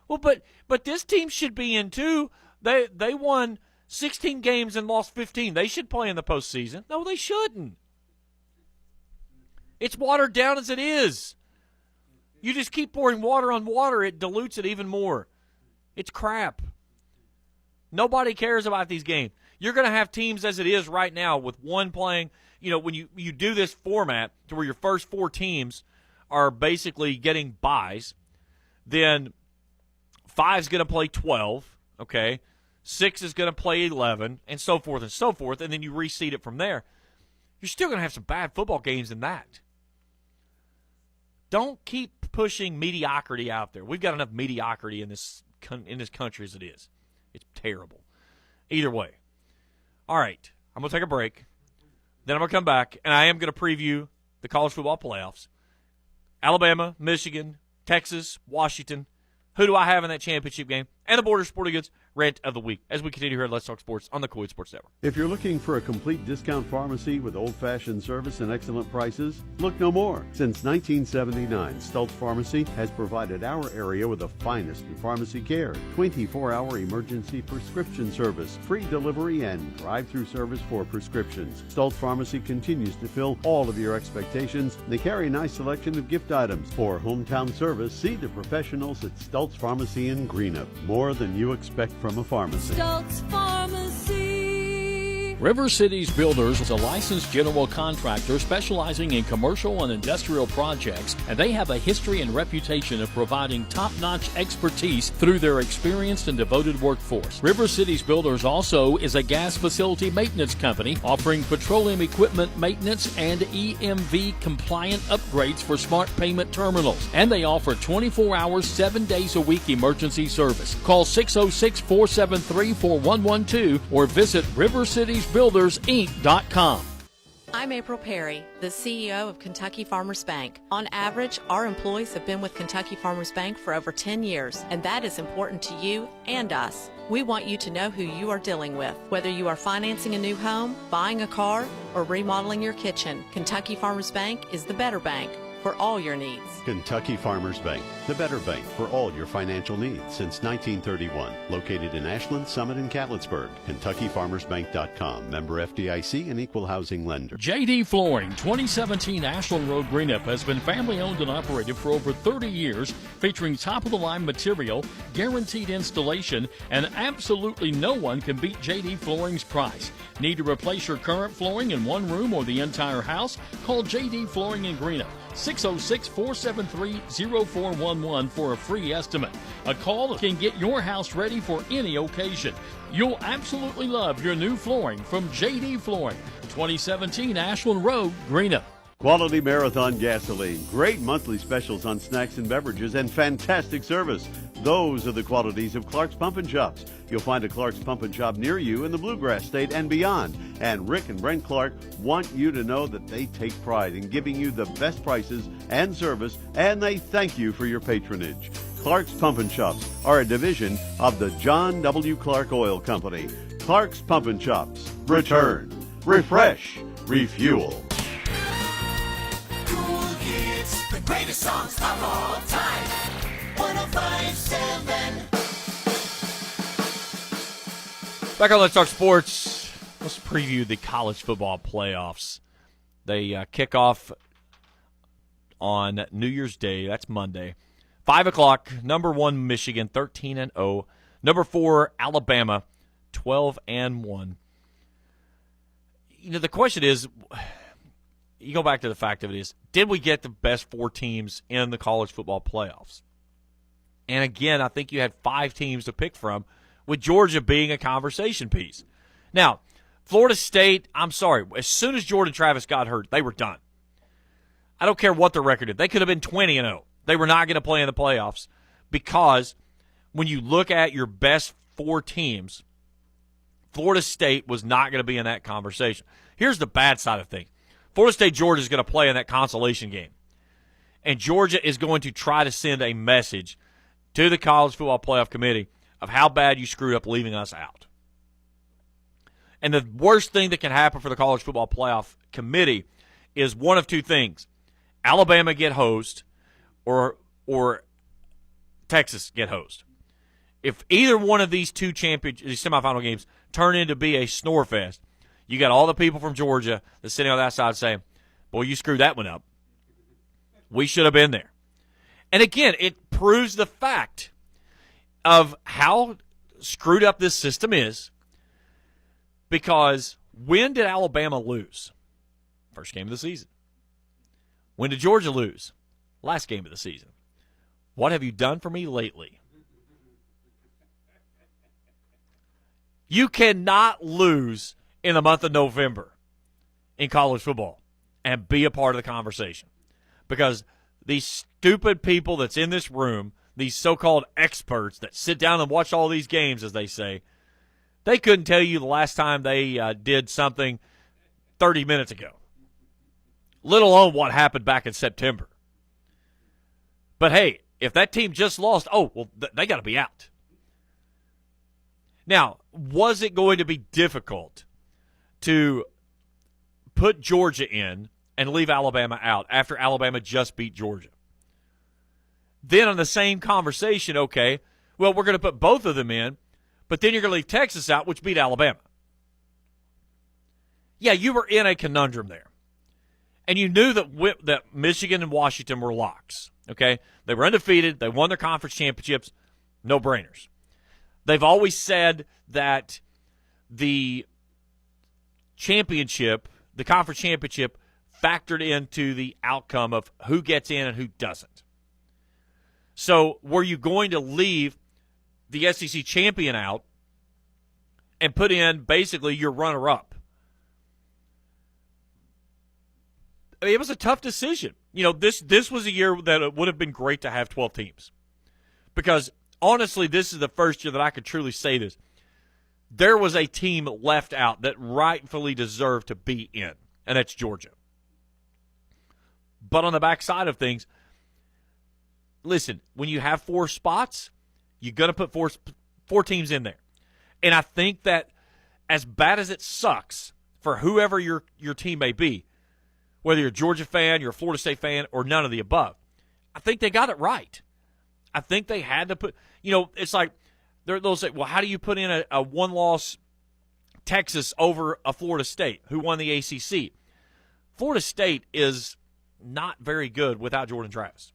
Speaker 1: Well, but this team should be in too. They won 16 games and lost 15. They should play in the postseason. No, they shouldn't. It's watered down as it is. You just keep pouring water on water, it dilutes it even more. It's crap. Nobody cares about these games. You're going to have teams as it is right now with one playing. When you do this format to where your first 4 teams are basically getting byes, then 5's going to play 12, okay? 6 is going to play 11, and so forth, and then you reseed it from there. You're still going to have some bad football games in that. Don't keep pushing mediocrity out there. We've got enough mediocrity in this country as it is. It's terrible. Either way. All right, I'm going to take a break. Then I'm going to come back, and I am going to preview the college football playoffs. Alabama, Michigan, Texas, Washington. Who do I have in that championship game? And the Border Sporting Goods Rant of the Week as we continue here at Let's Talk Sports on the Collier Sports Network.
Speaker 2: If you're looking for a complete discount pharmacy with old-fashioned service and excellent prices, look no more. Since 1979, Stultz Pharmacy has provided our area with the finest in pharmacy care, 24-hour emergency prescription service, free delivery, and drive-through service for prescriptions. Stultz Pharmacy continues to fill all of your expectations. They carry a nice selection of gift items. For hometown service, see the professionals at Stultz Pharmacy in Greenup. More than you expect from a pharmacy.
Speaker 6: Stultz Pharmacy.
Speaker 4: River Cities Builders is a licensed general contractor specializing in commercial and industrial projects, and they have a history and reputation of providing top-notch expertise through their experienced and devoted workforce. River Cities Builders also is a gas facility maintenance company offering petroleum equipment maintenance and EMV compliant upgrades for smart payment terminals, and they offer 24 hours, 7 days a week emergency service. Call 606-473-4112 or visit rivercitiesbuildersinc.com.
Speaker 5: I'm April Perry, the CEO of Kentucky Farmers Bank. On average, our employees have been with Kentucky Farmers Bank for over 10 years, and that is important to you and us. We want you to know who you are dealing with. Whether you are financing a new home, buying a car, or remodeling your kitchen, Kentucky Farmers Bank is the better bank for all your needs.
Speaker 2: Kentucky Farmers Bank, the better bank for all your financial needs since 1931. Located in Ashland, Summit, and Catlettsburg. KentuckyFarmersBank.com. Member FDIC and equal housing lender.
Speaker 4: JD Flooring, 2017 Ashland Road, Greenup, has been family owned and operated for over 30 years, featuring top-of-the-line material, guaranteed installation, and absolutely no one can beat JD Flooring's price. Need to replace your current flooring in one room or the entire house? Call JD Flooring in Greenup. 606-473-0411 for a free estimate. A call can get your house ready for any occasion. You'll absolutely love your new flooring from JD Flooring, 2017 Ashland Road, Greenup.
Speaker 2: Quality Marathon gasoline, great monthly specials on snacks and beverages, and fantastic service. Those are the qualities of Clark's Pump and Shops. You'll find a Clark's Pump and Shop near you in the Bluegrass State and beyond. And Rick and Brent Clark want you to know that they take pride in giving you the best prices and service, and they thank you for your patronage. Clark's Pump and Shops are a division of the John W. Clark Oil Company. Clark's Pump and Shops. Return, refresh, refuel.
Speaker 3: Cool kids, the greatest songs of all time. 105.7.
Speaker 1: Back on Let's Talk Sports, let's preview the college football playoffs. They kick off on New Year's Day. That's Monday. 5 o'clock, number 1, Michigan, 13-0. Number 4, Alabama, 12-1. You know, the question is, you go back to the fact of it is, did we get the best 4 teams in the college football playoffs? And again, I think you had 5 teams to pick from, with Georgia being a conversation piece. Now, Florida State, I'm sorry, as soon as Jordan Travis got hurt, they were done. I don't care what the record is. They could have been 20-0. They were not going to play in the playoffs because when you look at your best 4 teams, Florida State was not going to be in that conversation. Here's the bad side of things. Florida State, Georgia is going to play in that consolation game. And Georgia is going to try to send a message to the College Football Playoff Committee of how bad you screwed up leaving us out. And the worst thing that can happen for the College Football Playoff Committee is one of 2 things. Alabama get hosed or Texas get hosed. If either one of these 2 semifinal games turn into be a snore fest, you got all the people from Georgia that's sitting on that side saying, boy, you screwed that one up. We should have been there. And again, it proves the fact of how screwed up this system is, because when did Alabama lose? First game of the season. When did Georgia lose? Last game of the season. What have you done for me lately? You cannot lose in the month of November in college football and be a part of the conversation, because these stupid people that's in this room, these so-called experts that sit down and watch all these games, as they say, they couldn't tell you the last time they did something 30 minutes ago, let alone what happened back in September. But, hey, if that team just lost, they got to be out. Now, was it going to be difficult to put Georgia in and leave Alabama out after Alabama just beat Georgia? Then on the same conversation, okay, well, we're going to put both of them in, but then you're going to leave Texas out, which beat Alabama. Yeah, you were in a conundrum there. And you knew that Michigan and Washington were locks, okay? They were undefeated. They won their conference championships. No-brainers. They've always said that the conference championship, factored into the outcome of who gets in and who doesn't. So were you going to leave the SEC champion out and put in basically your runner-up? I mean, it was a tough decision. You know, this was a year that it would have been great to have 12 teams, because honestly, this is the first year that I could truly say this. There was a team left out that rightfully deserved to be in, and that's Georgia. But on the backside of things, listen, when you have 4 spots, you're going to put four teams in there. And I think that as bad as it sucks for whoever your team may be, whether you're a Georgia fan, you're a Florida State fan, or none of the above, I think they got it right. I think they had to put, it's like they'll say, well, how do you put in a one-loss Texas over a Florida State who won the ACC? Florida State is not very good without Jordan Travis.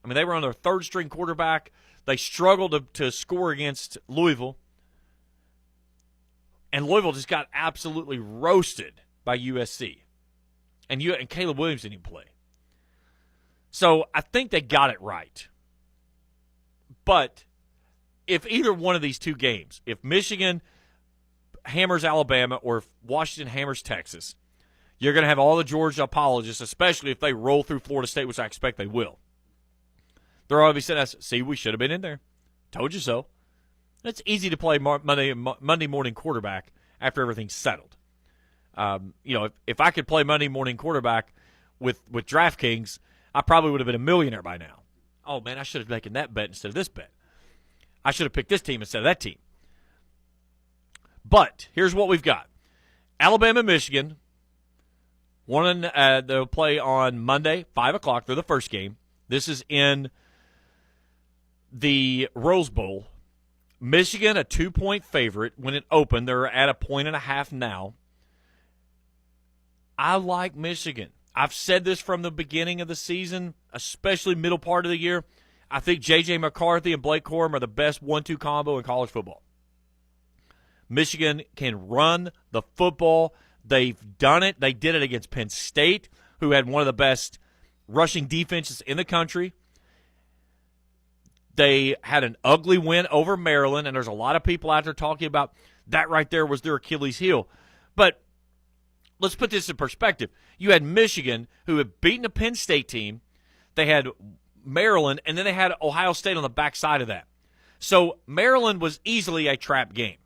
Speaker 1: I mean, they were on their third-string quarterback. They struggled to score against Louisville. And Louisville just got absolutely roasted by USC. And Caleb Williams didn't even play. So I think they got it right. But if either one of these two games, if Michigan hammers Alabama or if Washington hammers Texas, you're going to have all the Georgia apologists, especially if they roll through Florida State, which I expect they will. They're already saying, see, we should have been in there. Told you so. It's easy to play Monday morning quarterback after everything's settled. If I could play Monday morning quarterback with DraftKings, I probably would have been a millionaire by now. Oh, man, I should have taken that bet instead of this bet. I should have picked this team instead of that team. But here's what we've got. Alabama, Michigan. They'll play on Monday, 5 o'clock. They're the first game. This is in the Rose Bowl. Michigan, a 2-point favorite. When it opened, they're at a 1.5 now. I like Michigan. I've said this from the beginning of the season, especially middle part of the year. I think J.J. McCarthy and Blake Corum are the best 1-2 combo in college football. Michigan can run the football. They've done it. They did it against Penn State, who had one of the best rushing defenses in the country. They had an ugly win over Maryland, and there's a lot of people out there talking about that right there was their Achilles heel. But let's put this in perspective. You had Michigan, who had beaten a Penn State team. They had Maryland, and then they had Ohio State on the backside of that. So Maryland was easily a trap game.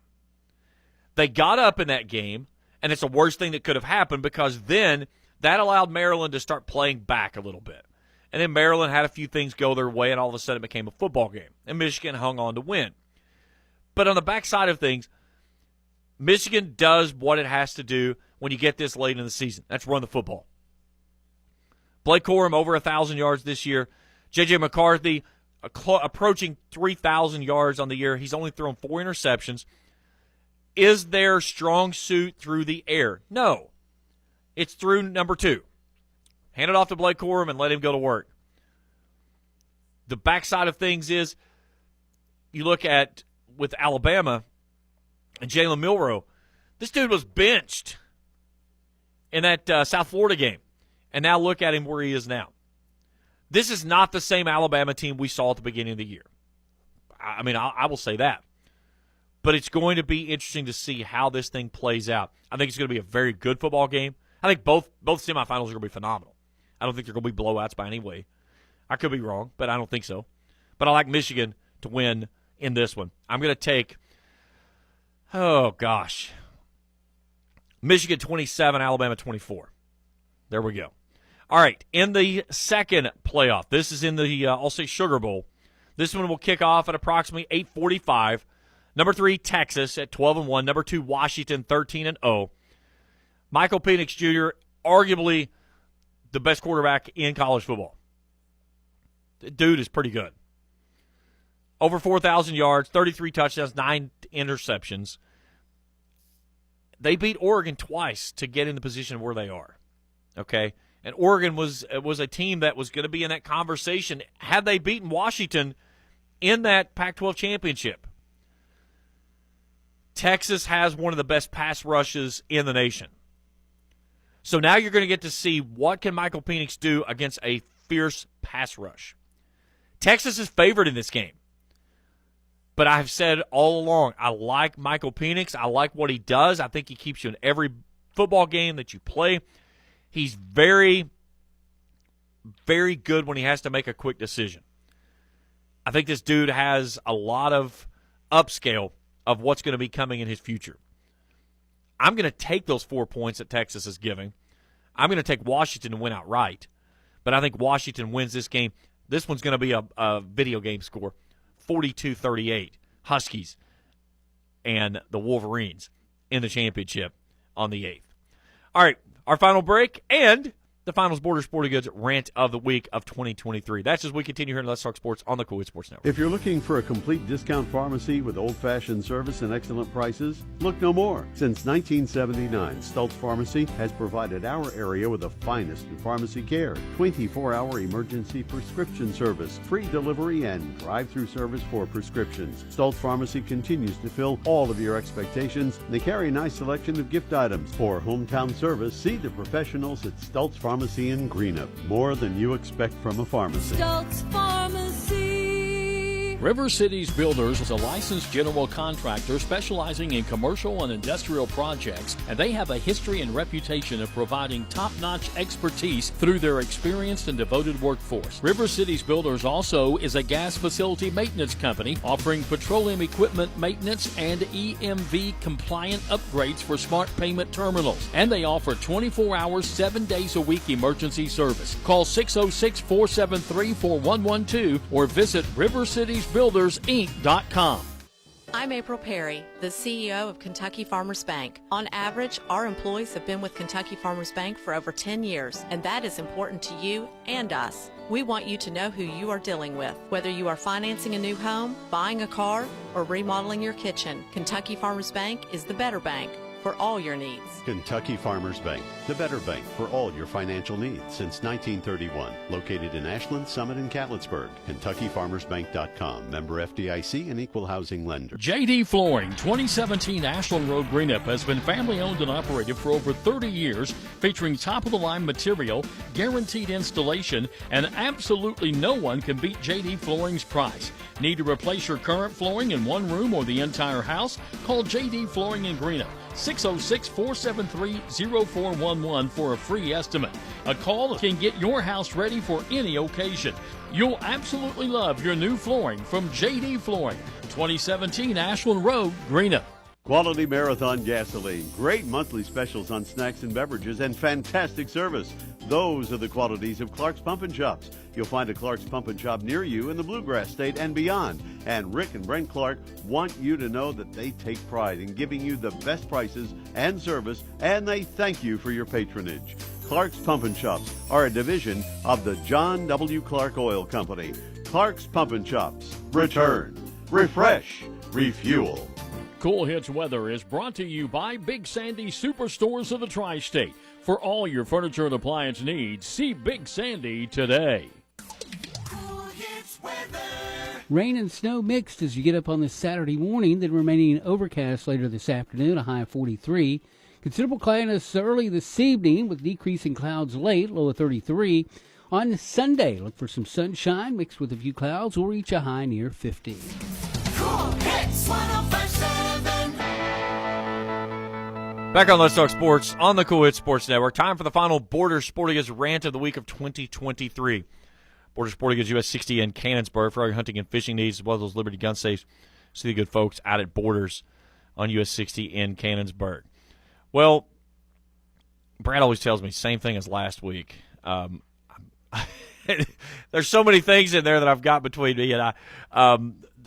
Speaker 1: They got up in that game, and it's the worst thing that could have happened because then that allowed Maryland to start playing back a little bit. And then Maryland had a few things go their way, and all of a sudden it became a football game. And Michigan hung on to win. But on the backside of things, Michigan does what it has to do when you get this late in the season. That's run the football. Blake Corum over 1,000 yards this year. J.J. McCarthy approaching 3,000 yards on the year. He's only thrown 4 interceptions. Is their strong suit through the air? No. It's through number 2. Hand it off to Blake Corum and let him go to work. The backside of things is you look at with Alabama and Jalen Milroe. This dude was benched in that South Florida game. And now look at him where he is now. This is not the same Alabama team we saw at the beginning of the year. I will say that. But it's going to be interesting to see how this thing plays out. I think it's going to be a very good football game. I think both semifinals are going to be phenomenal. I don't think they're going to be blowouts by any way. I could be wrong, but I don't think so. But I like Michigan to win in this one. I'm going to take, Michigan 27, Alabama 24. There we go. All right, in the second playoff, this is in the All-State Sugar Bowl. This one will kick off at approximately 8:45. Number 3, Texas at 12-1. Number 2, Washington 13-0. Michael Penix Jr., arguably the best quarterback in college football. The dude is pretty good. Over 4,000 yards, 33 touchdowns, 9 interceptions. They beat Oregon twice to get in the position where they are. Okay? And Oregon was a team that was going to be in that conversation had they beaten Washington in that Pac-12 championship. Texas has one of the best pass rushes in the nation. So now you're going to get to see what can Michael Penix do against a fierce pass rush. Texas is favored in this game. But I've said all along, I like Michael Penix. I like what he does. I think he keeps you in every football game that you play. He's very, very good when he has to make a quick decision. I think this dude has a lot of upscale of what's going to be coming in his future. I'm going to take those 4 points that Texas is giving. I'm going to take Washington to win outright, but I think Washington wins this game. This one's going to be a video game score, 42-38, Huskies and the Wolverines in the championship on the 8th. All right, our final break and the Finals Border Sporting Goods Rant of the Week of 2023. That's as we continue here in Let's Talk Sports on the Collier Sports Network.
Speaker 2: If you're looking for a complete discount pharmacy with old-fashioned service and excellent prices, look no more. Since 1979, Stultz Pharmacy has provided our area with the finest in pharmacy care, 24-hour emergency prescription service, free delivery, and drive-through service for prescriptions. Stultz Pharmacy continues to fill all of your expectations. They carry a nice selection of gift items. For hometown service, see the professionals at Stultz Pharmacy in Greenup. More than you expect from a pharmacy.
Speaker 6: Stultz Pharmacy.
Speaker 4: River Cities Builders is a licensed general contractor specializing in commercial and industrial projects, and they have a history and reputation of providing top-notch expertise through their experienced and devoted workforce. River Cities Builders also is a gas facility maintenance company offering petroleum equipment maintenance and EMV compliant upgrades for smart payment terminals, and they offer 24 hours, 7 days a week emergency service. Call 606-473-4112 or visit rivercitiesbuildersinc.com.
Speaker 5: I'm April Perry, the CEO of Kentucky Farmers Bank. On average, our employees have been with Kentucky Farmers Bank for over 10 years, and that is important to you and us. We want you to know who you are dealing with. Whether you are financing a new home, buying a car, or remodeling your kitchen, Kentucky Farmers Bank is the better bank for all your needs.
Speaker 2: Kentucky Farmers Bank, the better bank for all your financial needs since 1931. Located in Ashland, Summit, and Catlettsburg. KentuckyFarmersBank.com. Member FDIC and equal housing lender.
Speaker 4: JD Flooring, 2017 Ashland Road, Greenup, has been family owned and operated for over 30 years, featuring top-of-the-line material, guaranteed installation, and absolutely no one can beat JD Flooring's price. Need to replace your current flooring in one room or the entire house? Call JD Flooring in Greenup. 606-473-0411 for a free estimate. A call can get your house ready for any occasion. You'll absolutely love your new flooring from JD Flooring, 2017 Ashland Road, Greenup.
Speaker 2: Quality Marathon gasoline, great monthly specials on snacks and beverages, and fantastic service. Those are the qualities of Clark's Pump and Shops. You'll find a Clark's Pump and Shop near you in the Bluegrass State and beyond. And Rick and Brent Clark want you to know that they take pride in giving you the best prices and service, and they thank you for your patronage. Clark's Pump and Shops are a division of the John W. Clark Oil Company. Clark's Pump and Shops. Return, refresh, refuel.
Speaker 4: Cool Hits weather is brought to you by Big Sandy Superstores of the Tri-State. For all your furniture and appliance needs, see Big Sandy today.
Speaker 3: Cool Hits weather.
Speaker 7: Rain and snow mixed as you get up on this Saturday morning, then remaining overcast later this afternoon, a high of 43. Considerable cloudiness early this evening with decreasing clouds late, low of 33. On Sunday, look for some sunshine mixed with a few clouds. We'll reach a high near 50.
Speaker 3: Cool Hits 105.7.
Speaker 1: Back on Let's Talk Sports on the Cool Hits Sports Network. Time for the final Border Sporting Goods Rant of the Week of 2023. Border Sporting Goods US 60 in Cannonsburg for all your hunting and fishing needs, as well as those Liberty gun safes. See the good folks out at Borders on US 60 in Cannonsburg. Well, Brad always tells me same thing as last week. There's so many things in there that I've got between me and I.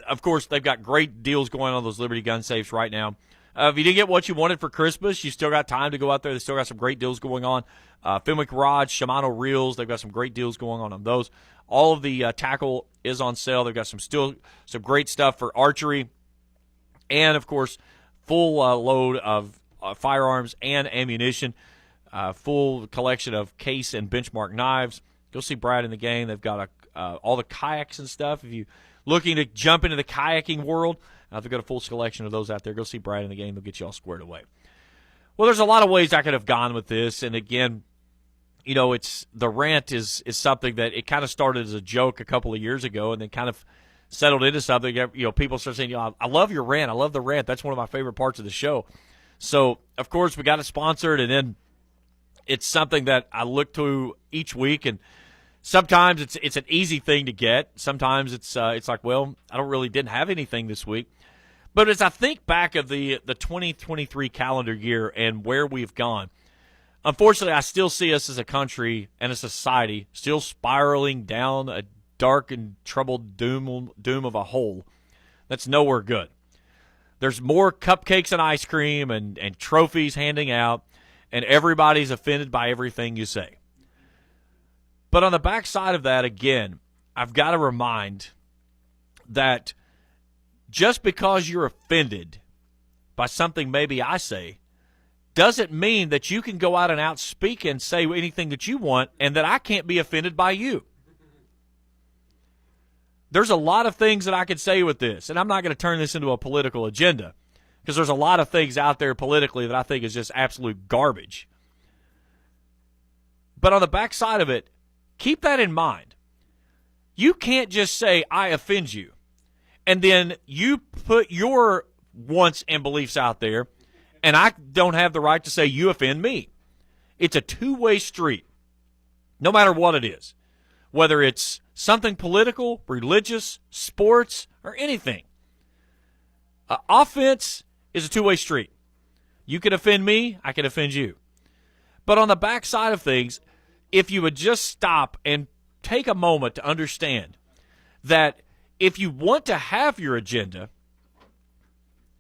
Speaker 1: Of course, they've got great deals going on those Liberty gun safes right now. If you didn't get what you wanted for Christmas, you still got time to go out there. They still got some great deals going on. Fenwick rods, Shimano reels, they've got some great deals going on those. All of the tackle is on sale. They've got some great stuff for archery. And, of course, full load of firearms and ammunition. Full collection of case and benchmark knives. Go see Brad in the game. They've got all the kayaks and stuff. If you looking to jump into the kayaking world, they've got a full selection of those out there. Go see Brad in the game. They'll get you all squared away. Well, there's a lot of ways I could have gone with this. And, again, you know, it's the rant is something that it kind of started as a joke a couple of years ago and then kind of settled into something. You know, people start saying, I love your rant. I love the rant. That's one of my favorite parts of the show. So, of course, we got it sponsored, and then it's something that I look to each week, and sometimes it's an easy thing to get. Sometimes it's like, well, I didn't have anything this week. But as I think back of the 2023 calendar year and where we've gone, unfortunately, I still see us as a country and a society still spiraling down a dark and troubled doom of a hole that's nowhere good. There's more cupcakes and ice cream and trophies handing out, and everybody's offended by everything you say. But on the backside of that, again, I've got to remind that just because you're offended by something maybe I say doesn't mean that you can go out and outspeak and say anything that you want and that I can't be offended by you. There's a lot of things that I could say with this, and I'm not going to turn this into a political agenda because there's a lot of things out there politically that I think is just absolute garbage. But on the backside of it, keep that in mind. You can't just say, I offend you, and then you put your wants and beliefs out there, and I don't have the right to say you offend me. It's a two-way street, no matter what it is, whether it's something political, religious, sports, or anything. Offense is a two-way street. You can offend me, I can offend you. But on the backside of things, if you would just stop and take a moment to understand that if you want to have your agenda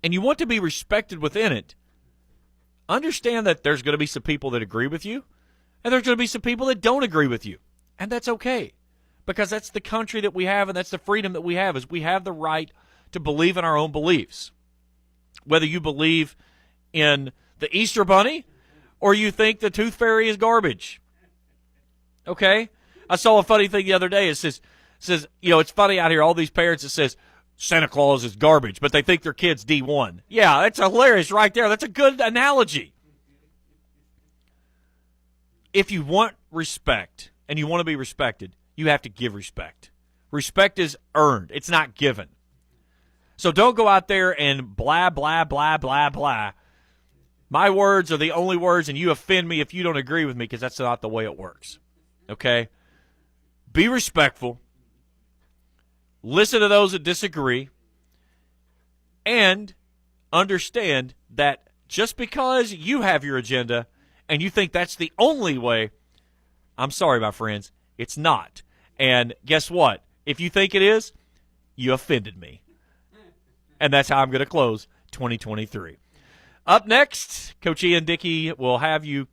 Speaker 1: and you want to be respected within it, understand that there's going to be some people that agree with you and there's going to be some people that don't agree with you. And that's okay, because that's the country that we have and that's the freedom that we have, is we have the right to believe in our own beliefs. Whether you believe in the Easter Bunny or you think the Tooth Fairy is garbage. Okay? I saw a funny thing the other day. It says, it's funny out here, all these parents, it says Santa Claus is garbage, but they think their kid's D1. Yeah, that's hilarious right there. That's a good analogy. If you want respect and you want to be respected, you have to give respect. Respect is earned. It's not given. So don't go out there and blah, blah, blah, blah, blah. My words are the only words, and you offend me if you don't agree with me, because that's not the way it works. Okay? Be respectful. Listen to those that disagree. And understand that just because you have your agenda and you think that's the only way, I'm sorry, my friends, it's not. And guess what? If you think it is, you offended me. And that's how I'm going to close 2023. Up next, Coach Ian Dickey will have you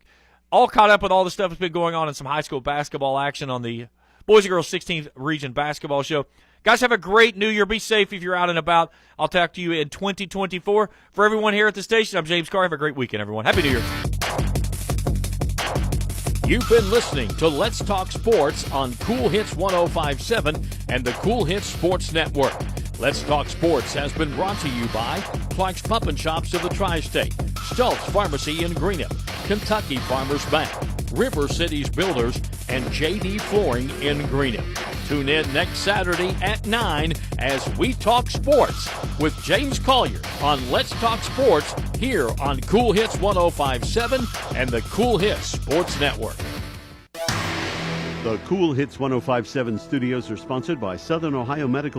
Speaker 1: all caught up with all the stuff that's been going on in some high school basketball action on the Boys and Girls 16th Region Basketball Show. Guys, have a great New Year. Be safe if you're out and about. I'll talk to you in 2024. For everyone here at the station, I'm James Carr. Have a great weekend, everyone. Happy New Year.
Speaker 4: You've been listening to Let's Talk Sports on Cool Hits 105.7 and the Cool Hits Sports Network. Let's Talk Sports has been brought to you by Clark's Pump and Shops of the Tri-State, Stultz Pharmacy in Greenup, Kentucky Farmers Bank, River Cities Builders, and JD Flooring in Greenup. Tune in next Saturday at 9 as we talk sports with James Collier on Let's Talk Sports here on Cool Hits 105.7 and the Cool Hits Sports Network.
Speaker 2: The Cool Hits 105.7 studios are sponsored by Southern Ohio Medical